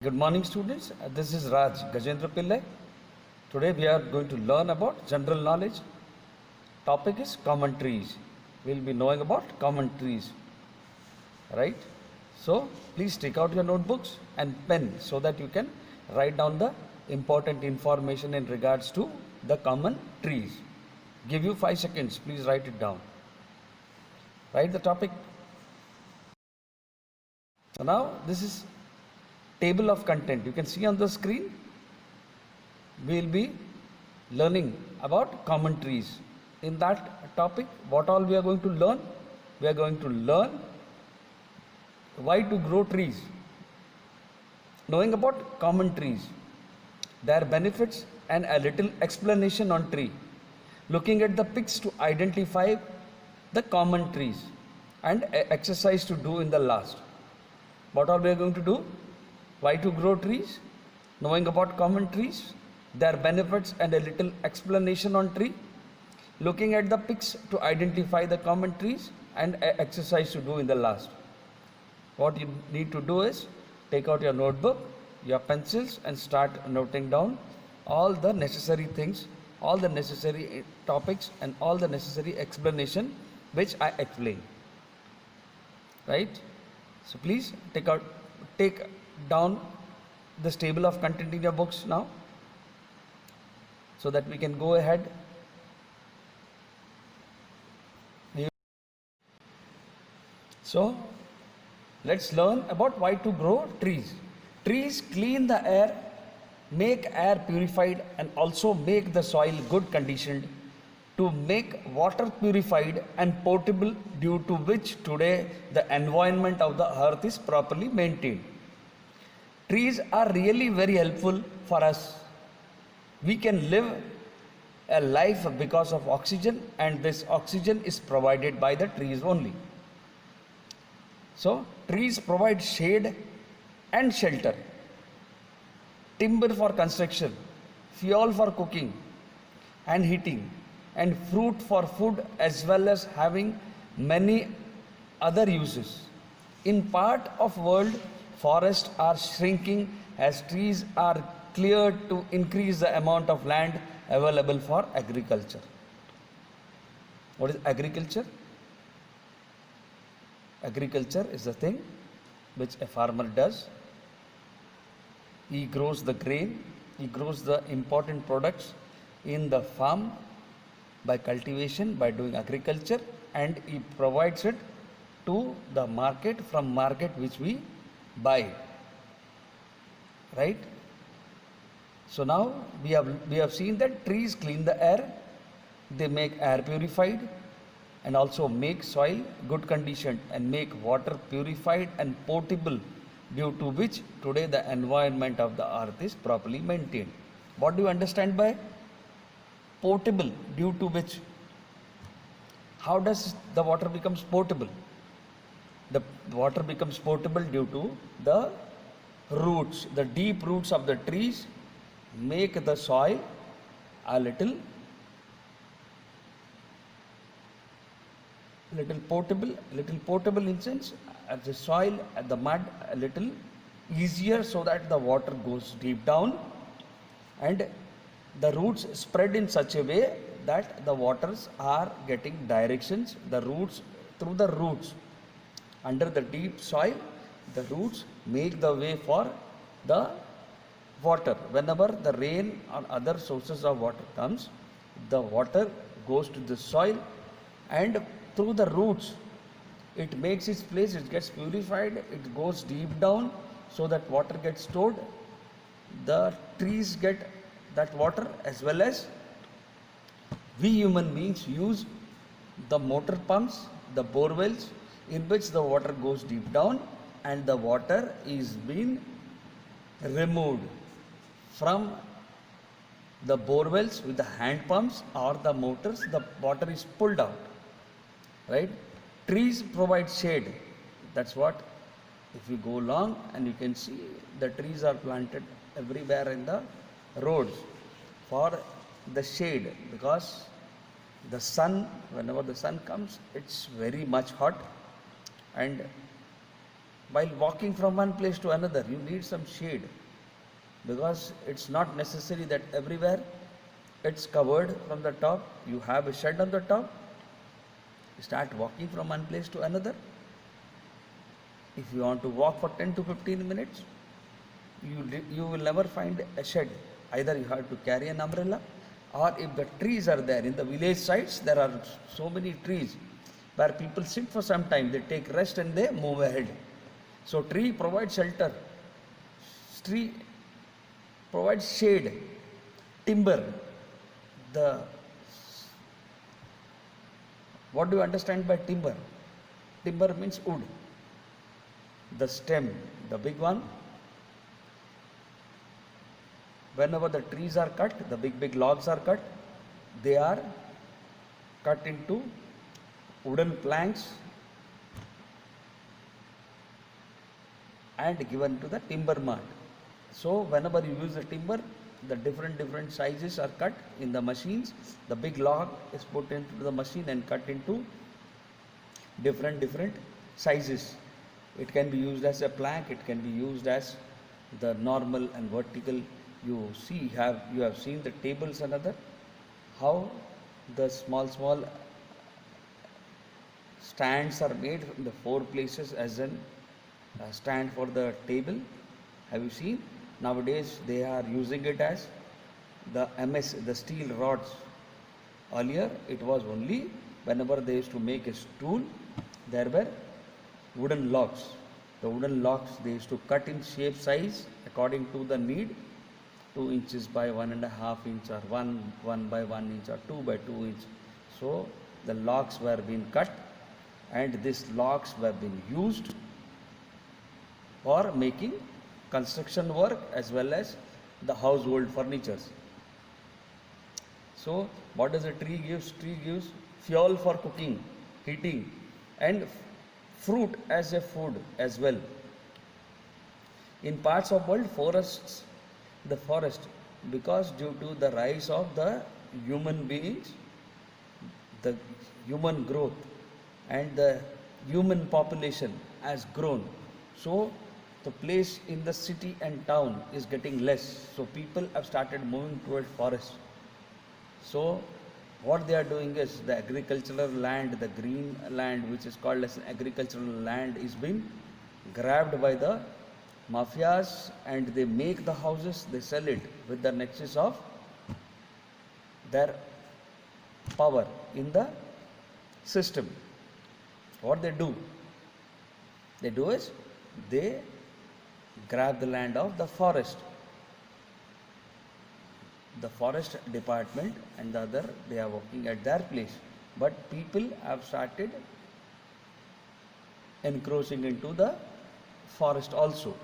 Good morning, students. This is Raj Gajendra Pillai. Today we are going to learn about general knowledge. Topic is common trees. We will be knowing about common trees, right? So please take out your notebooks and pen so that you can write down the important information in regards to the common trees. Give you 5 seconds. Please write it down. Write the topic. So now this is table of content. You can see on the screen. We will be learning about common trees. In that topic, what all we are going to learn? We are going to learn why to grow trees. Knowing about common trees, their benefits and a little explanation on tree. Looking at the pics to identify the common trees and exercise to do in the last. What all we are going to do? Why to grow trees, knowing about common trees, their benefits and a little explanation on tree, looking at the pics to identify the common trees and exercise to do in the last. What you need to do is take out your notebook, your pencils and start noting down all the necessary things, all the necessary topics and all the necessary explanation which I explain. Right? So please take down this table of content in your books now so that we can go ahead. So let's learn about why to grow trees. Trees clean the air, make air purified and also make the soil good conditioned to make water purified and potable, due to which today the environment of the earth is properly maintained. Trees are really very helpful for us. We can live a life because of oxygen, and this oxygen is provided by the trees only. So, trees provide shade and shelter, timber for construction, fuel for cooking and heating, and fruit for food, as well as having many other uses. In part of world, forests are shrinking as trees are cleared to increase the amount of land available for agriculture. What is agriculture? Agriculture is the thing which a farmer does. He grows the grain, he grows the important products in the farm by cultivation, by doing agriculture, and he provides it to the market, from market which we buy, right? So now we have seen that trees clean the air, they make air purified and also make soil good conditioned and make water purified and potable, due to which today the environment of the earth is properly maintained. What do you understand by potable? Due to which? How does the water becomes potable? The water becomes potable due to the roots. The deep roots of the trees make the soil a little potable in sense, the soil, the mud a little easier, so that the water goes deep down and the roots spread in such a way that the waters are getting directions, the roots, through the roots. Under the deep soil, the roots make the way for the water. Whenever the rain or other sources of water comes, the water goes to the soil and through the roots it makes its place, it gets purified, it goes deep down so that water gets stored. The trees get that water, as well as we human beings use the motor pumps, the bore wells, in which the water goes deep down and the water is being removed from the bore wells with the hand pumps or the motors. The water is pulled out, right? Trees provide shade. That's what, if you go along and you can see the trees are planted everywhere in the roads for the shade, because the sun, whenever the sun comes, it's very much hot and while walking from one place to another, you need some shade, because it's not necessary that everywhere it's covered from the top. You have a shed on the top, you start walking from one place to another. If you want to walk for 10 to 15 minutes, you will never find a shed. Either you have to carry an umbrella, or if the trees are there in the village sites, there are so many trees where people sit for some time, they take rest and they move ahead. So tree provides shelter, tree provides shade. Timber, the what do you understand by timber? Timber means wood. The stem, the big one, whenever the trees are cut, the big logs are cut, they are cut into wooden planks and given to the timber mart. So whenever you use the timber, the different sizes are cut in the machines. The big log is put into the machine and cut into different sizes. It can be used as a plank, it can be used as the normal and vertical. You have seen the tables and other, how the small stands are made in the 4 places as an stand for the table. Have you seen? Nowadays they are using it as the MS, the steel rods. Earlier it was only whenever they used to make a stool, there were wooden logs. The wooden logs they used to cut in shape size according to the need, 2 inches by 1.5 inch, or 1 by 1 inch, or 2 by 2 inch. So the logs were being cut, and these logs were being used for making construction work as well as the household furnitures. So what does a tree gives? Tree gives fuel for cooking, heating, and fruit as a food as well. In parts of world, forests, the forest, because due to the rise of the human beings, the human growth and the human population has grown. So the place in the city and town is getting less. So people have started moving toward forest. So what they are doing is the agricultural land, the green land, which is called as agricultural land, is being grabbed by the mafias, and they make the houses, they sell it with the nexus of their power in the system. What they do is they grab the land of the forest. The forest department and the other, they are working at their place, but people have started encroaching into the forest also.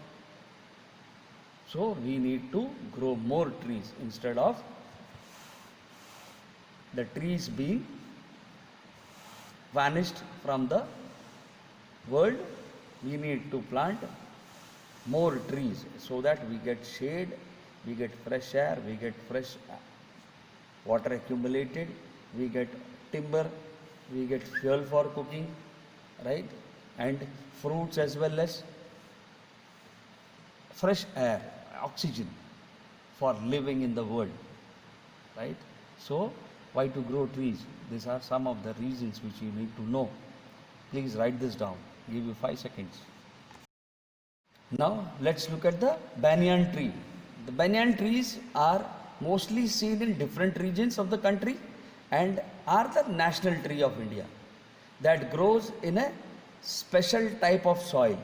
So we need to grow more trees. Instead of the trees being vanished from the world, we need to plant more trees so that we get shade, we get fresh air, we get fresh water accumulated, we get timber, we get fuel for cooking, right? And fruits as well as fresh air, oxygen for living in the world, right? So why to grow trees? These are some of the reasons which you need to know. Please write this down. Give you 5 seconds. Now let's look at the banyan tree. The banyan trees are mostly seen in different regions of the country and are the national tree of India that grows in a special type of soil.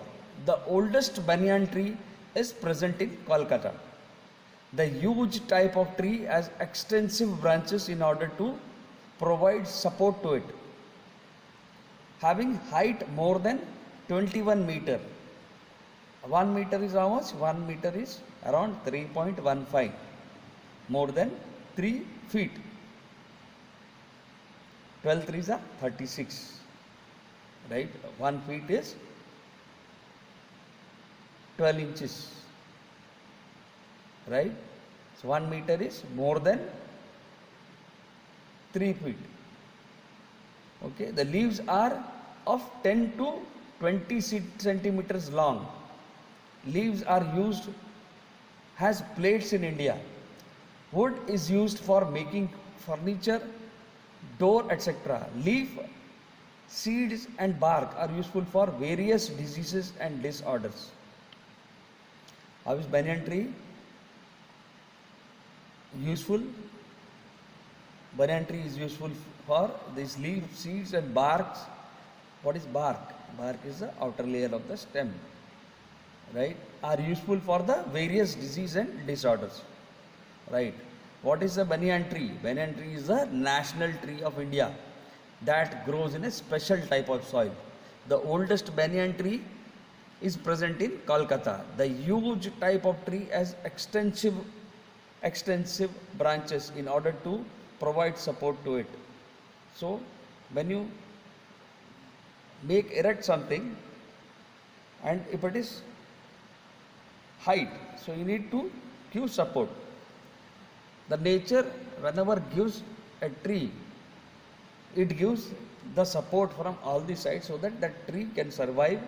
The oldest banyan tree is present in Kolkata. The huge type of tree has extensive branches in order to provide support to it, having height more than 21 meter. 1 meter is how much? 1 meter is around 3.15, more than 3 feet. 12 threes are 36, right? 1 feet is 12 inches, right? So 1 meter is more than 3 feet. Okay, the leaves are of 10 to 20 centimeters long. Leaves are used as plates in India. Wood is used for making furniture, door, etc. Leaf, seeds and bark are useful for various diseases and disorders. How is banyan tree useful? Banyan tree is useful for these leaves, seeds and barks. What is bark? Bark is the outer layer of the stem, right? Are useful for the various disease and disorders, right? What is the banyan tree? Banyan tree is the national tree of India that grows in a special type of soil. The oldest banyan tree is present in Kolkata. The huge type of tree has extensive branches in order to provide support to it. So when you erect something, and if it is height, so you need to give support. The nature whenever gives a tree, it gives the support from all the sides so that that tree can survive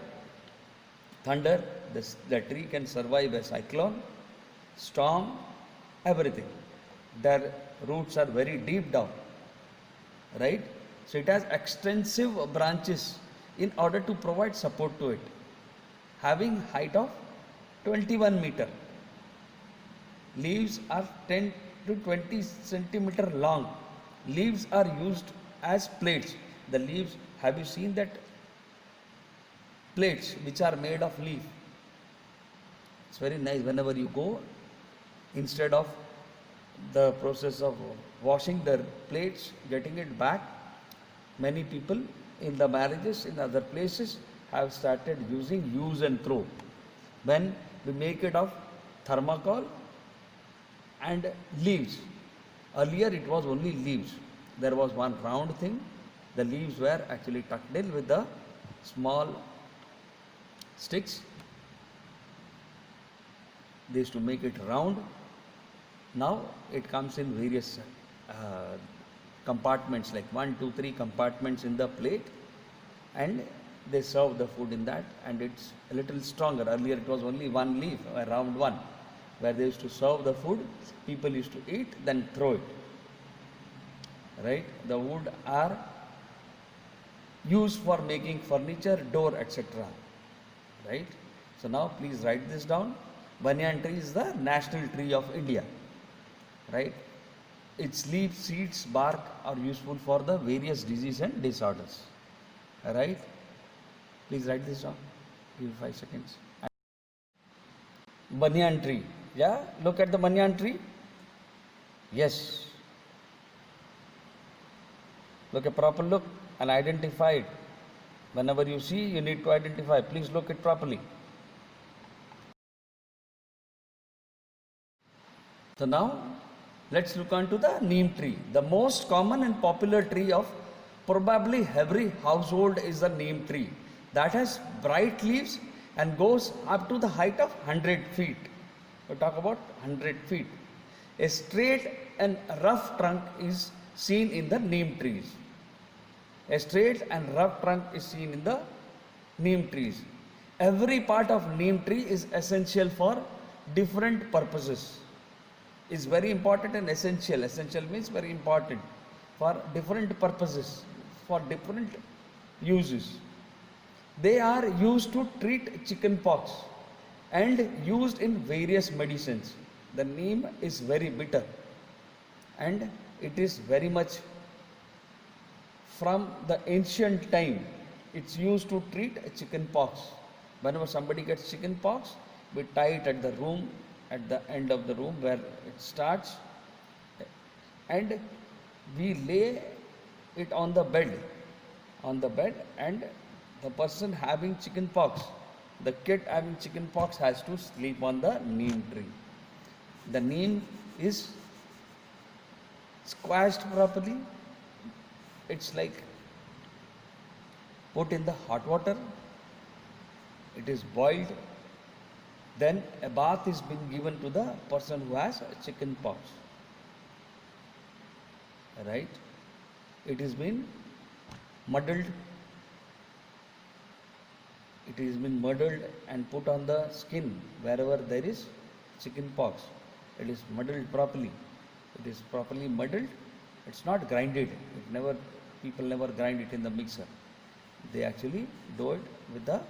thunder, the tree can survive a cyclone, storm, everything. Their roots are very deep down, right? So it has extensive branches in order to provide support to it, having height of 21 meter. Leaves are 10 to 20 centimeter long. Leaves are used as plates. The leaves, have you seen that plates which are made of leaf? It's very nice. Whenever you go, instead of the process of washing their plates, getting it back, many people in the marriages in other places have started using use and throw. When we make it of thermocol and leaves. Earlier it was only leaves. There was one round thing. The leaves were actually tucked in with the small sticks. They used to make it round. Now it comes in various compartments, like 1, 2, 3 compartments in the plate, and they serve the food in that, and it's a little stronger. Earlier it was only one leaf, a round one, where they used to serve the food, people used to eat, then throw it. Right? The wood are used for making furniture, door, etc. Right? So now please write this down. Banyan tree is the national tree of India. Right? Its leaves, seeds, bark are useful for the various diseases and disorders. Right? Please write this down. Give 5 seconds. Banyan tree. Yeah? Look at the banyan tree. Yes. Look a proper look and identify it. Whenever you see, you need to identify. Please look it properly. So now, let's look on to the neem tree. The most common and popular tree of probably every household is the neem tree that has bright leaves and goes up to the height of 100 feet. We talk about 100 feet. A straight and rough trunk is seen in the neem trees. A straight and rough trunk is seen in the neem trees. Every part of neem tree is essential for different purposes. Is very important and essential. Essential means very important for different purposes, for different uses. They are used to treat chicken pox and used in various medicines. The neem is very bitter and it is very much from the ancient time. It's used to treat chicken pox. Whenever somebody gets chicken pox, we tie it at the room, at the end of the room where it starts, and we lay it on the bed, and the person having chicken pox, the kid having chicken pox has to sleep on the neem tree. The neem is squashed properly. It's like put in the hot water, it is boiled, then a bath is being given to the person who has chicken pox. Right? It is been muddled It is been muddled and put on the skin wherever there is chicken pox. It is muddled properly. It is properly muddled. It's not grinded. People never grind it in the mixer. They actually do it with the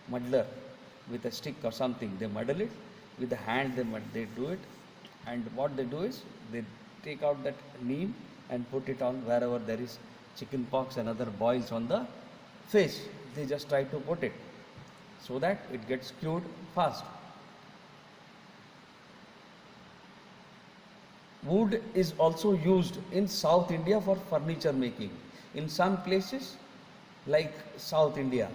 muddler, with a stick or something. They muddle it with the hand. They do it, and what they do is they take out that neem and put it on wherever there is chicken pox and other boils on the face. They just try to put it so that it gets cured fast. Wood is also used in South India for furniture making. In some places like South India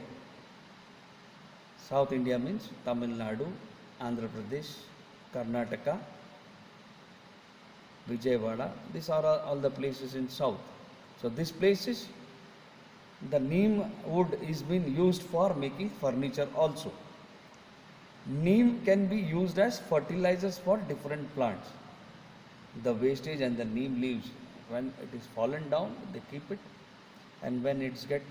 means Tamil Nadu, Andhra Pradesh, Karnataka, Vijayawada. These are all the places in South. So these places, the neem wood is being used for making furniture also. Neem can be used as fertilizers for different plants. The wastage and the neem leaves, when it is fallen down, they keep it, and when it's get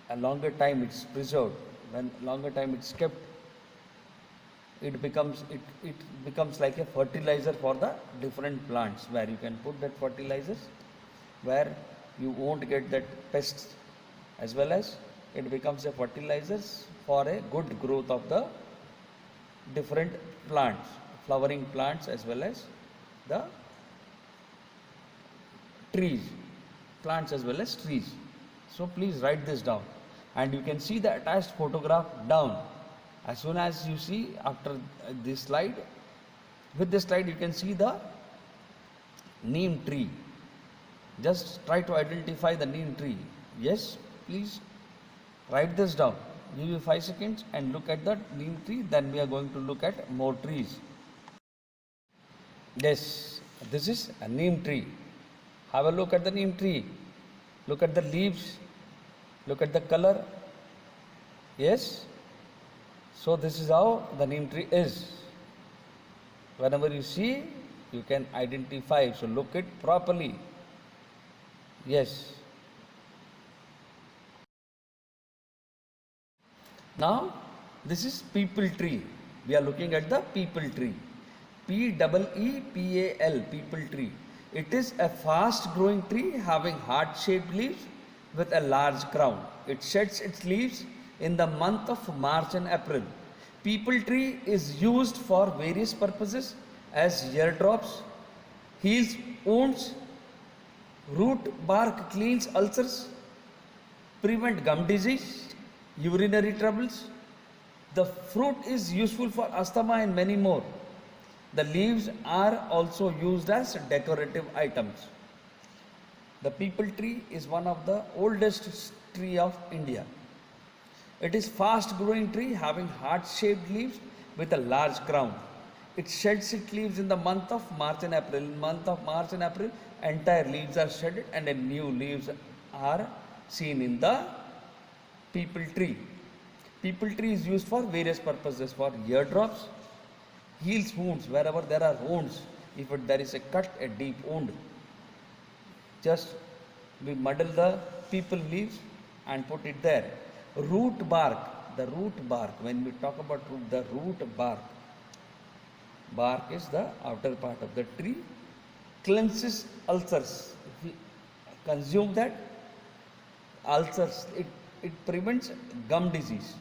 a longer time it's preserved, when longer time it's kept, it becomes like a fertilizer for the different plants, where you can put that fertilizers where you won't get that pests, as well as it becomes a fertilizer for a good growth of the different plants, flowering plants, as well as the trees, plants as well as trees. So please write this down, and you can see the attached photograph down. As soon as you see after this slide, with this slide you can see the neem tree. Just try to identify the neem tree. Yes, please write this down. Give you 5 seconds and look at the neem tree. Then we are going to look at more trees. Yes, this is a neem tree. Have a look at the neem tree. Look at the leaves. Look at the color. Yes. So this is how the neem tree is. Whenever you see, you can identify. So look it properly. Yes. Now this is peepal tree. We are looking at the peepal tree. Peepal, peepal tree. It is a fast growing tree having heart shaped leaves with a large crown. It sheds its leaves in the month of March and April. Peepal tree is used for various purposes as eardrops, heals wounds, root bark cleans ulcers, prevent gum disease, urinary troubles. The fruit is useful for asthma and many more. The leaves are also used as decorative items. The peepal tree is one of the oldest tree of India. It is fast growing tree having heart shaped leaves with a large crown. It sheds its leaves in the month of March and April. In month of March and April, entire leaves are shedded and new leaves are seen in the peepal tree. Peepal tree is used for various purposes, for eardrops, heals wounds wherever there are wounds. If there is a cut, a deep wound, just we muddle the peepal leaves and put it there. Root bark, the root bark, when we talk about root, the root bark is the outer part of the tree, cleanses ulcers. If we consume that, ulcers, it prevents gum disease.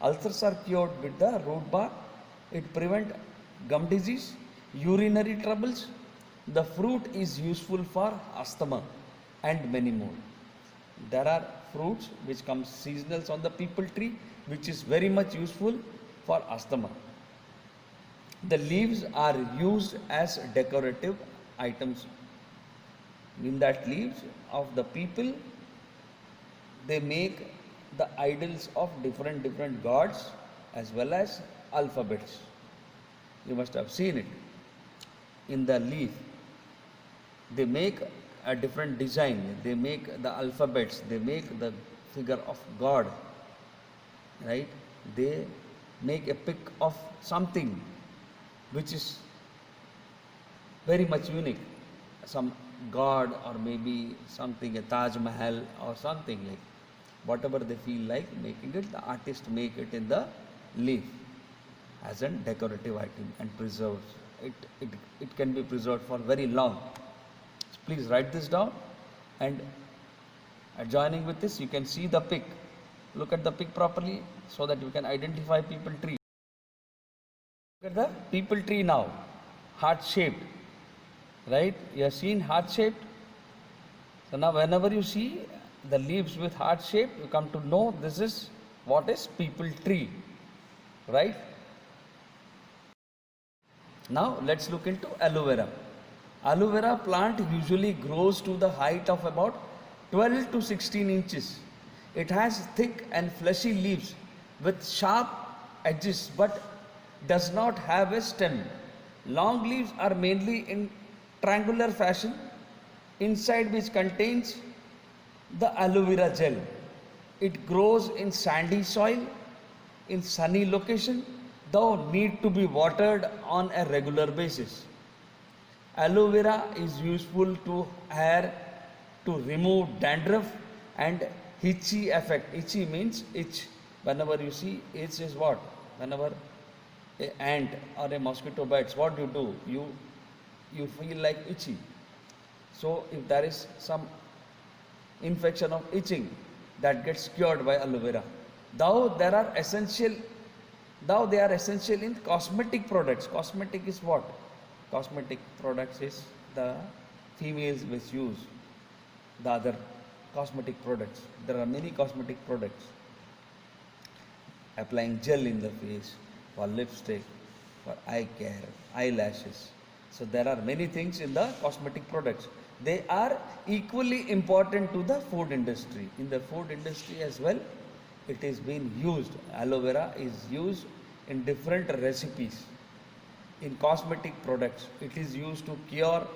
Ulcers are cured with the root bark. It prevents gum disease, urinary troubles. The fruit is useful for asthma and many more. There are fruits which come seasonals on the peepal tree, which is very much useful for asthma. The leaves are used as decorative items. In that leaves of the peepal, they make the idols of different gods as well as alphabets. You must have seen it. In the leaf, they make a different design. They make the alphabets. They make the figure of God. Right? They make a pic of something which is very much unique. Some god, or maybe something, a Taj Mahal or something like. whatever they feel like making it, the artist make it in the leaf as a decorative item and preserves. It can be preserved for very long. So please write this down, and adjoining with this you can see the pick. Look at the pick properly so that you can identify people tree. Look at the people tree now, heart shaped, right? You have seen heart shaped. So now whenever you see the leaves with heart shape, you come to know this is what is people tree, right? Now let's look into aloe vera. Aloe vera plant usually grows to the height of about 12 to 16 inches. It has thick and fleshy leaves with sharp edges but does not have a stem. Long leaves are mainly in triangular fashion, inside which contains the aloe vera gel. It grows in sandy soil, in sunny location, though need to be watered on a regular basis. Aloe vera is useful to hair to remove dandruff and itchy effect. Itchy means itch. Whenever you see itch is what? Whenever an ant or a mosquito bites, what do? You feel like itchy. So if there is some infection of itching, that gets cured by aloe vera. Though they are essential in cosmetic products. Cosmetic is what? Cosmetic products is the females which use the other cosmetic products. There are many cosmetic products. Applying gel in the face, for lipstick, for eye care, eyelashes. So there are many things in the cosmetic products. They are equally important to the food industry. In the food industry as well, it is being used. Aloe vera is used in different recipes. In cosmetic products, it is used to cure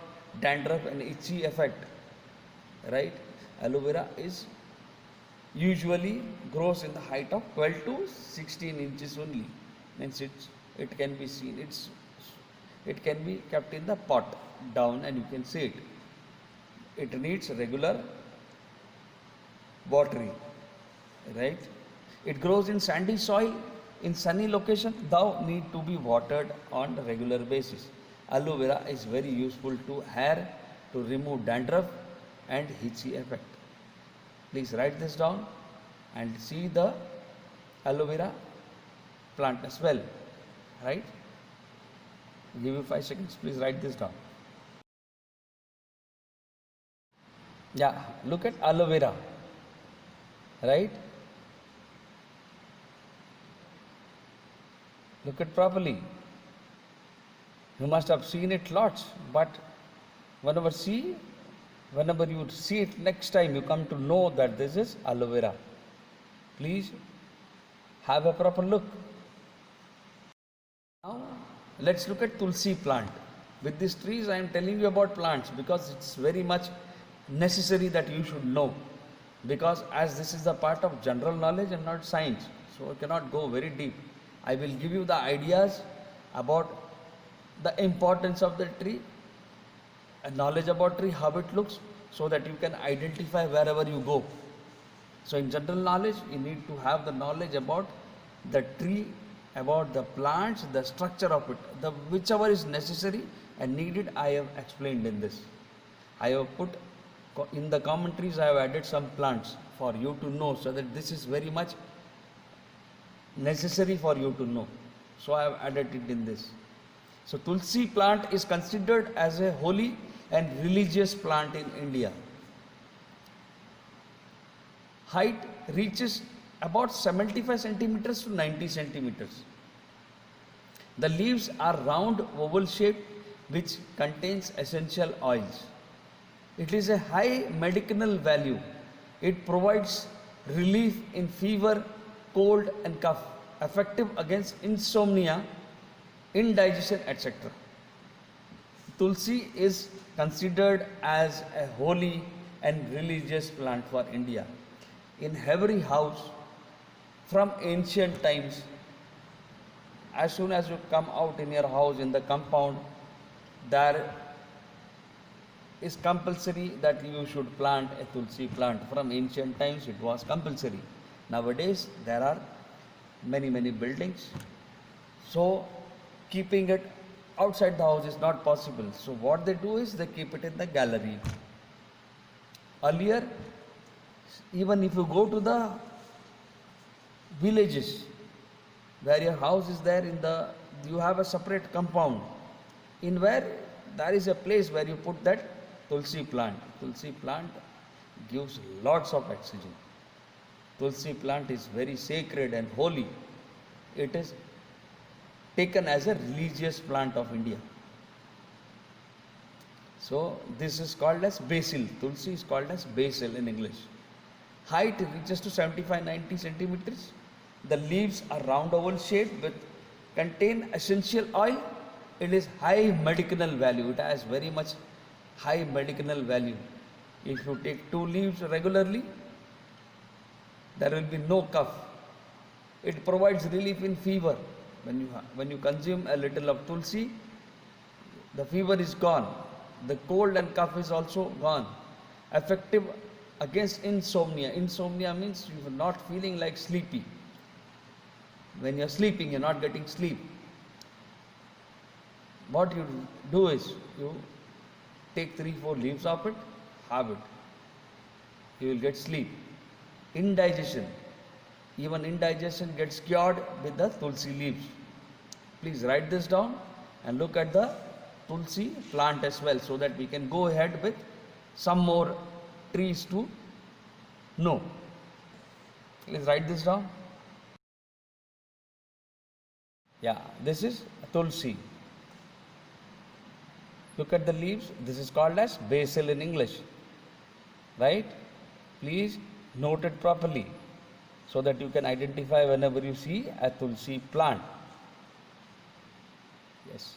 dandruff and itchy effect, right? Aloe vera is usually grows in the height of 12 to 16 inches only. Means it can be seen. It can be kept in the pot down and you can see it. It needs regular watering, right? It grows in sandy soil, in sunny location, thou need to be watered on a regular basis. Aloe vera is very useful to hair to remove dandruff and itchy effect. Please write this down and see the aloe vera plant as well, right? Give you 5 seconds, please write this down. Yeah, look at aloe vera, right? Look at properly. You must have seen it lots, but whenever you see it next time, you come to know that this is aloe vera. Please have a proper look. Now let's look at tulsi plant. With these trees I am telling you about plants because it's very much necessary that you should know, because as this is the part of general knowledge and not science, so I cannot go very deep. I will give you the ideas about the importance of the tree, and knowledge about tree, how it looks, so that you can identify wherever you go. So in general knowledge, you need to have the knowledge about the tree, about the plants, the structure of it, whichever is necessary and needed, I have explained in this. I have put in the commentaries, I have added some plants for you to know, so that this is very much necessary for you to know. So I have added it in this. So tulsi plant is considered as a holy and religious plant in India. Height reaches about 75 centimeters to 90 centimeters. The leaves are round oval shaped which contains essential oils. It is a high medicinal value. It provides relief in fever, cold and cough, effective against insomnia, indigestion, etc. Tulsi is considered as a holy and religious plant for India. In every house from ancient times, as soon as you come out in your house, in the compound, there is compulsory that you should plant a tulsi plant. From ancient times it was compulsory. Nowadays there are many buildings, so keeping it outside the house is not possible. So what they do is they keep it in the gallery. Earlier, even if you go to the villages where your house is there, you have a separate compound in where there is a place where you put that tulsi plant. Tulsi plant gives lots of oxygen. Tulsi plant is very sacred and holy. It is taken as a religious plant of India. So this is called as basil. Tulsi is called as basil in English. Height reaches to 75-90 centimeters. The leaves are round oval shaped with contain essential oil. It is high medicinal value. It has very much high medicinal value. If you take 2 leaves regularly, there will be no cough. It provides relief in fever. When you consume a little of tulsi, the fever is gone. The cold and cough is also gone. Effective against insomnia. Insomnia means you are not feeling like sleepy. When you are sleeping, you are not getting sleep. What you do is you take 3-4 leaves of it, have it. You will get sleep. Indigestion. Even indigestion gets cured with the tulsi leaves. Please write this down and look at the tulsi plant as well, so that we can go ahead with some more trees to know. Please write this down. Yeah, this is tulsi. Look at the leaves. This is called as basil in English. Right? Please note it properly so that you can identify whenever you see a tulsi plant. Yes.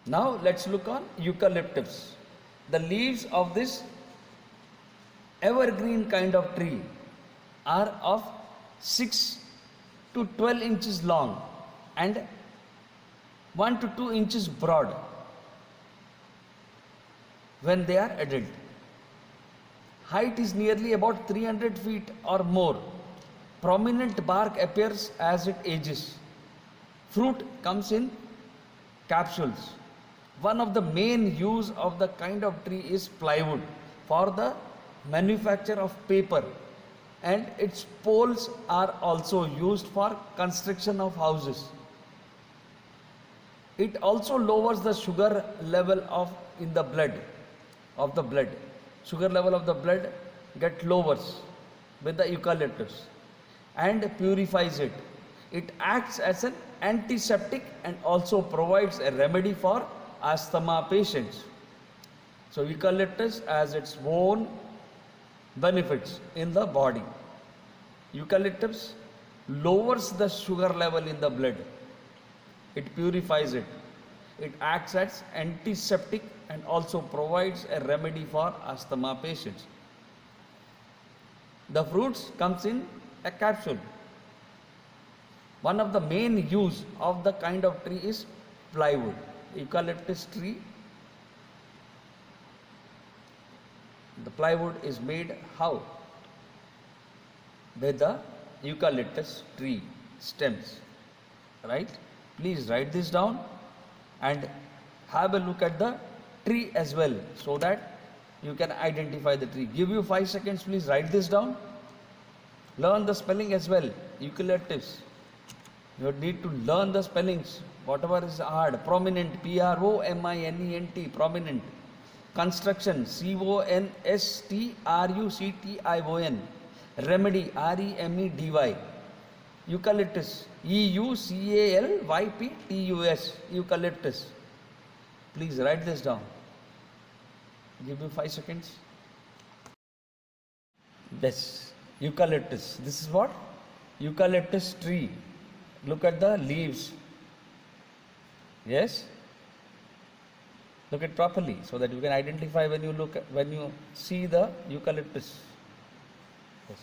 Now let's look on eucalyptus. The leaves of this evergreen kind of tree are of 6 to 12 inches long and 1 to 2 inches broad when they are adult. Height is nearly about 300 feet or more. Prominent bark appears as it ages. Fruit comes in capsules. One of the main use of the kind of tree is plywood for the manufacture of paper, and its poles are also used for construction of houses. It also lowers the sugar level in the blood. Sugar level of the blood get lowers with the eucalyptus and purifies it. It acts as an antiseptic and also provides a remedy for asthma patients. So eucalyptus has its own benefits in the body. Eucalyptus lowers the sugar level in the blood. It purifies it. It acts as antiseptic and also provides a remedy for asthma patients. The fruits comes in a capsule. One of the main use of the kind of tree is plywood. Eucalyptus tree, the plywood is made how? With the eucalyptus tree stems, right? Please write this down and have a look at the tree as well, so that you can identify the tree. Give you 5 seconds, please write this down. Learn the spelling as well. Eucalyptus. You need to learn the spellings, whatever is hard. Prominent, Prominent, prominent. Construction, Construction. Remedy, Remedy. Eucalyptus, Eucalyptus. Eucalyptus. Please write this down. Give me 5 seconds. Yes, eucalyptus. This is what? Eucalyptus tree. Look at the leaves. Yes? Look at properly so that you can identify when you see the eucalyptus. Yes.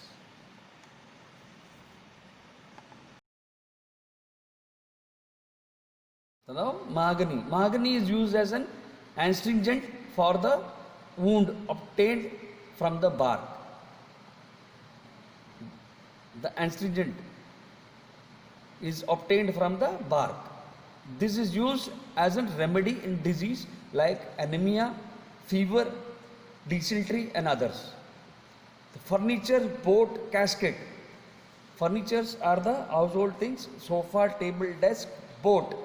So now mahogany. Mahogany is used as an astringent for the wound obtained from the bark. The astringent is obtained from the bark. This is used as a remedy in disease like anemia, fever, dysentery and others. The furniture, boat, casket. Furnitures are the household things: sofa, table, desk, boat.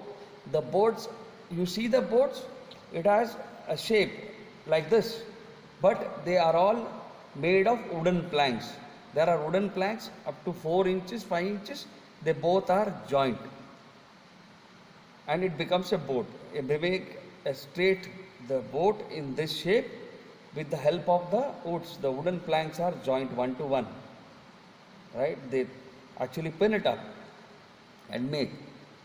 The boats, you see the boats, it has a shape like this, but they are all made of wooden planks. There are wooden planks up to 4 inches, 5 inches, they both are joint and it becomes a boat. They make a straight the boat in this shape with the help of the woods. The wooden planks are joint one to one, right? They actually pin it up and make.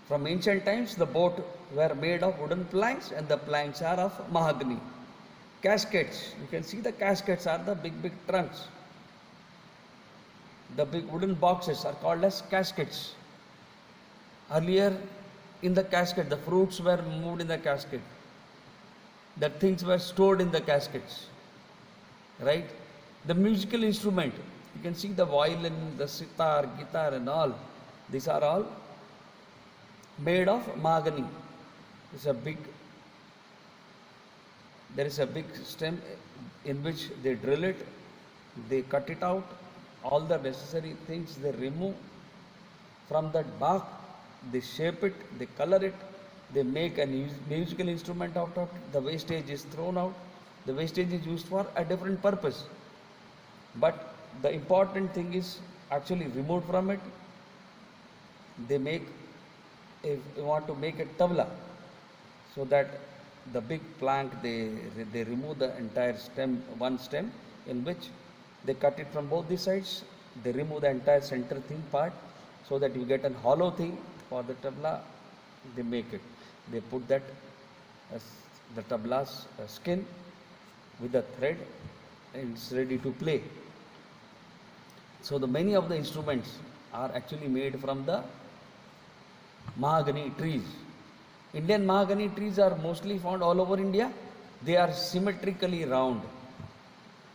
From ancient times, the boat were made of wooden planks and the planks are of mahogany. Caskets, you can see the caskets are the big trunks. The big wooden boxes are called as caskets. Earlier in the casket, the fruits were moved in the casket. The things were stored in the caskets, right? The musical instrument, you can see the violin, the sitar, guitar and all. These are all made of mahogany. There is a big stem in which they drill it, they cut it out, all the necessary things they remove from that bark, they shape it, they color it, they make a musical instrument out of it. The wastage is thrown out. The wastage is used for a different purpose, but the important thing is actually removed from it. They make, if you want to make a tabla, so that the big plank, they remove the entire stem, one stem in which they cut it from both the sides, they remove the entire center thing part, so that you get a hollow thing for the tabla. They make it, they put that as the tabla's skin with the thread and it's ready to play. So the many of the instruments are actually made from the mahogany trees. Indian mahogany trees are mostly found all over India. They are symmetrically round,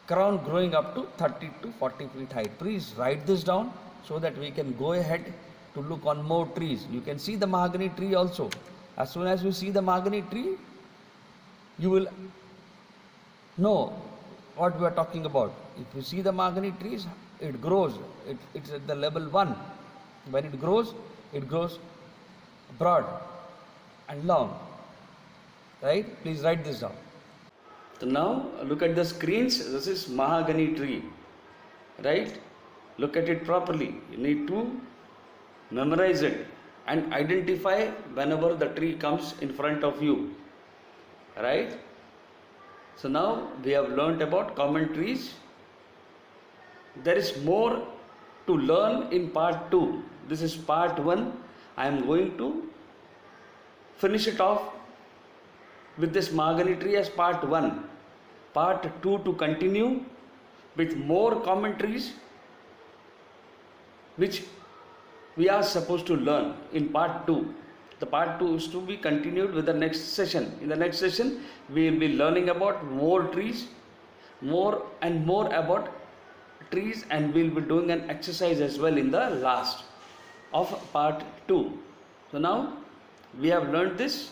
crown growing up to 30 to 40 feet height. Please write this down so that we can go ahead to look on more trees. You can see the mahogany tree also. As soon as you see the mahogany tree, you will know what we are talking about. If you see the mahogany trees, it grows. It's at the level 1. When it grows broad and long, right? Please write this down. So now look at the screens. This is mahogany tree, right? Look at it properly. You need to memorize it and identify whenever the tree comes in front of you, right? So now we have learnt about common trees. There is more to learn in part 2. This is part 1. I am going to finish it off with this mahogany tree as part 1. Part 2 to continue with more common trees which we are supposed to learn in part 2. The part 2 is to be continued with the next session. In the next session, we will be learning about more trees, more and more about trees, and we will be doing an exercise as well in the last of part 2. So now we have learned this.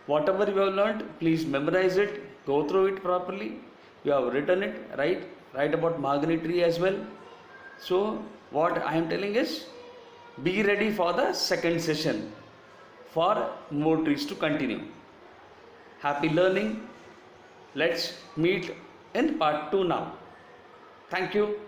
Whatever you have learned, please memorize it, go through it properly. You have written it, right? Write about mahogany tree as well. So what I am telling is, be ready for the second session for more trees to continue. Happy learning. Let's meet in part 2 now. Thank you.